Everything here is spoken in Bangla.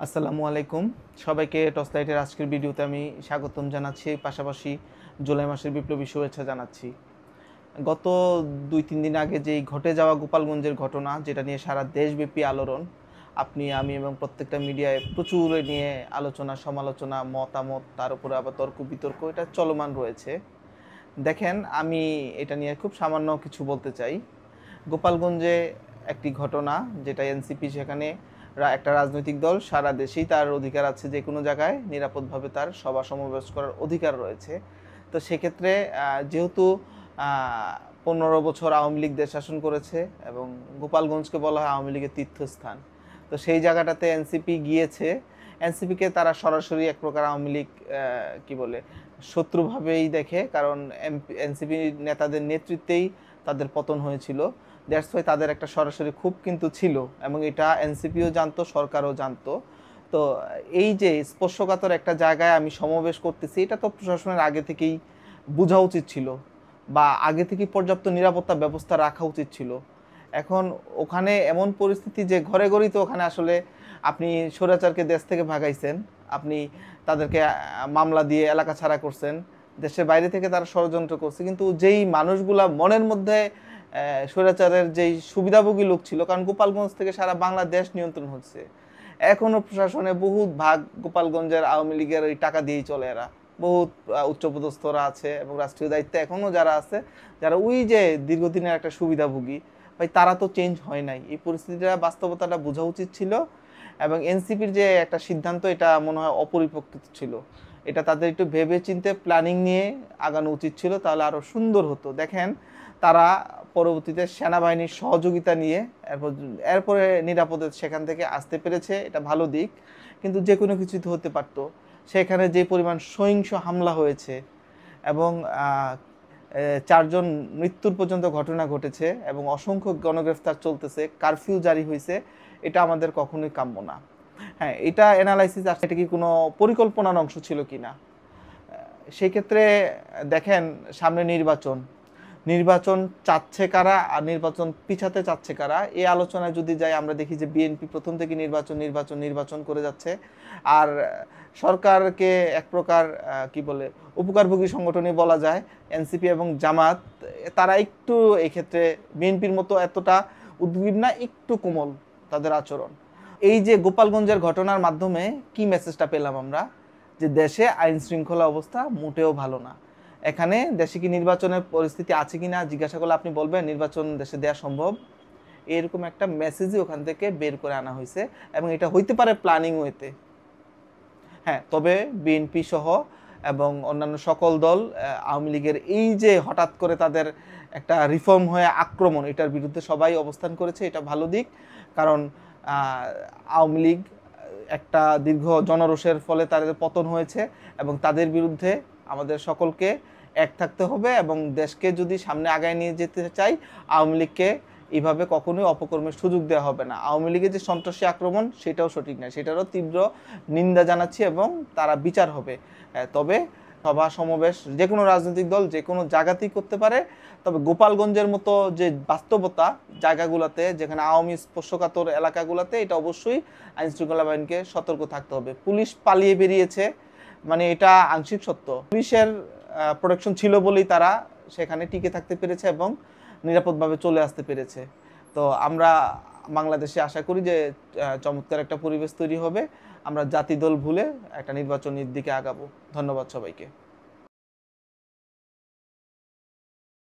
আসসালামু আলাইকুম। সবাইকে টসলাইটের আজকের ভিডিওতে আমি স্বাগতম জানাচ্ছি। পাশাপাশি জুলাই মাসের বিপ্লবী শুভেচ্ছা জানাচ্ছি। গত ২-৩ দিন আগে যেই ঘটে যাওয়া গোপালগঞ্জের ঘটনা, যেটা নিয়ে সারা দেশব্যাপী আলোড়ন, আপনি, আমি এবং প্রত্যেকটা মিডিয়ায় প্রচুর নিয়ে আলোচনা, সমালোচনা, মতামত, তার উপরে আবার তর্ক-বিতর্ক এটা চলমান রয়েছে। দেখেন, আমি এটা নিয়ে খুব সামান্য কিছু বলতে চাই। গোপালগঞ্জে একটি ঘটনা, যেটা এনসিপি, সেখানে একটা রাজনৈতিক দল, সারা দেশেই তার অধিকার আছে, যে কোনো জায়গায় নিরাপদভাবে তার সভা সমাবেশ করার অধিকার রয়েছে। তো সেক্ষেত্রে যেহেতু ১৫ বছর আওয়ামী লীগ দেশ শাসন করেছে এবং গোপালগঞ্জকে বলা হয় আওয়ামী লীগের তীর্থস্থান, তো সেই জায়গাটাতে এনসিপি গিয়েছে। এনসিপিকে তারা সরাসরি এক প্রকার আওয়ামী লীগ কী বলে শত্রুভাবেই দেখে, কারণ এনসিপি নেতাদের নেতৃত্বেই তাদের পতন হয়েছিল। দ্যাটস ওয়াই তাদের একটা সরাসরি ক্ষোভ কিন্তু ছিল, এবং এটা এনসিপিও জানতো, সরকারও জানতো। তো এই যে স্পর্শকাতর একটা জায়গায় আমি সমাবেশ করতেছি, এটা তো প্রশাসনের আগে থেকেই বোঝা উচিত ছিল, বা আগে থেকেই পর্যাপ্ত নিরাপত্তা ব্যবস্থা রাখা উচিত ছিল। এখন ওখানে এমন পরিস্থিতি যে ঘরে ঘরেই তো ওখানে আসলে আপনি স্বৈরাচারকে দেশ থেকে ভাগাইছেন, আপনি তাদেরকে মামলা দিয়ে এলাকা ছাড়া করছেন, দেশের বাইরে থেকে তারা ষড়যন্ত্র করছে, কিন্তু যেই মানুষগুলা মনের মধ্যে স্বৈরাচারের যেই সুবিধাভোগী লোক ছিল, কারণ গোপালগঞ্জ থেকে সারা বাংলাদেশ নিয়ন্ত্রণ হচ্ছে, এখনও প্রশাসনে বহুত ভাগ গোপালগঞ্জের আওয়ামী লীগের ওই টাকা দিয়েই চলে। এরা বহুত উচ্চপদস্থরা আছে এবং রাষ্ট্রীয় দায়িত্বে এখনও যারা আছে, যারা ওই যে দীর্ঘদিনের একটা সুবিধাভোগী, ভাই তারা তো চেঞ্জ হয় নাই। এই পরিস্থিতিটা, বাস্তবতাটা বোঝা উচিত ছিল, এবং এনসিপির যে একটা সিদ্ধান্ত, এটা মনে হয় অপরিপক্ক ছিল। এটা তাদের একটু ভেবে চিন্তে প্ল্যানিং নিয়ে আগানো উচিত ছিল, তাহলে আরও সুন্দর হতো। দেখেন, তারা পরবর্তীতে সেনাবাহিনীর সহযোগিতা নিয়ে এরপরে নিরাপদে সেখান থেকে আসতে পেরেছে, এটা ভালো দিক। কিন্তু যে কোনো কিছু তো হতে পারতো। সেখানে যে পরিমাণ সহিংস হামলা হয়েছে এবং 4 জন মৃত্যুর পর্যন্ত ঘটনা ঘটেছে এবং অসংখ্য গণগ্রেফতার চলতেছে, কারফিউ জারি হয়েছে, এটা আমাদের কখনোই কাম্য না। হ্যাঁ, এটা অ্যানালাইসিস আসলে এটা কি কোনো পরিকল্পনার অংশ ছিল কি না। সেই ক্ষেত্রে দেখেন, সামনে নির্বাচন চাচ্ছে কারা আর নির্বাচন পিছাতে চাচ্ছে কারা, এই আলোচনায় যদি যাই, আমরা দেখি যে বিএনপি প্রথম থেকে নির্বাচন করে যাচ্ছে, আর সরকারকে এক প্রকার কি বলে উপকারভোগী সংগঠনই বলা যায়। এনসিপি এবং জামাত, তারা একটু এই ক্ষেত্রে বিএনপির মতো এতটা উদ্গ্রীব না, একটু কোমল তাদের আচরণ। এই যে গোপালগঞ্জের ঘটনার মাধ্যমে কি মেসেজটা পেলাম আমরা, যে দেশে আইন শৃঙ্খলা অবস্থা মোটেও ভালো না। এখানে দেশে কি নির্বাচনের পরিস্থিতি আছে কি না জিজ্ঞাসা করলে আপনি বলবেন নির্বাচন দেশে দেওয়া সম্ভব। এরকম একটা মেসেজই ওখান থেকে বের করে আনা হয়েছে, এবং এটা হইতে পারে প্ল্যানিং ওয়েতে। হ্যাঁ, তবে বিএনপি সহ এবং অন্যান্য সকল দল আওয়ামী লীগের এই যে হঠাৎ করে তাদের একটা রিফর্ম হয়ে আক্রমণ, এটার বিরুদ্ধে সবাই অবস্থান করেছে, এটা ভালো দিক। কারণ আওয়ামী লীগ একটা দীর্ঘ জনরোষের ফলে তাদের পতন হয়েছে, এবং তাদের বিরুদ্ধে আমাদের সকলকে এক থাকতে হবে, এবং দেশকে যদি সামনে আগায় নিয়ে যেতে চাই, আওয়ামী লীগকে এইভাবে কখনোই অপকর্মের সুযোগ দেওয়া হবে না। আওয়ামী লীগের যে সন্ত্রাসী আক্রমণ, সেটাও সঠিক না, সেটারও তীব্র নিন্দা জানাচ্ছি, এবং তারা বিচার হবে। তবে সভা সমাবেশ যে কোনো রাজনৈতিক দল যে কোনো জায়গাতেই করতে পারে, তবে গোপালগঞ্জের মতো যে বাস্তবতা জায়গাগুলোতে, যেখানে আওয়ামী স্পর্শকাতর এলাকাগুলোতে, এটা অবশ্যই আইনশৃঙ্খলা বাহিনীকে সতর্ক থাকতে হবে। পুলিশ পালিয়ে বেরিয়েছে, মানে এটা আংশিক সত্য। পুলিশের প্রোটেকশন ছিল বলেই তারা সেখানে টিকে থাকতে পেরেছে এবং নিরাপদভাবে চলে আসতে পেরেছে। তো আমরা বাংলাদেশে আশা করি যে চমৎকার একটা পরিবেশ তৈরি হবে, আমরা জাতি দল ভুলে একটা নির্বাচনের দিকে আগাবো। ধন্যবাদ সবাইকে।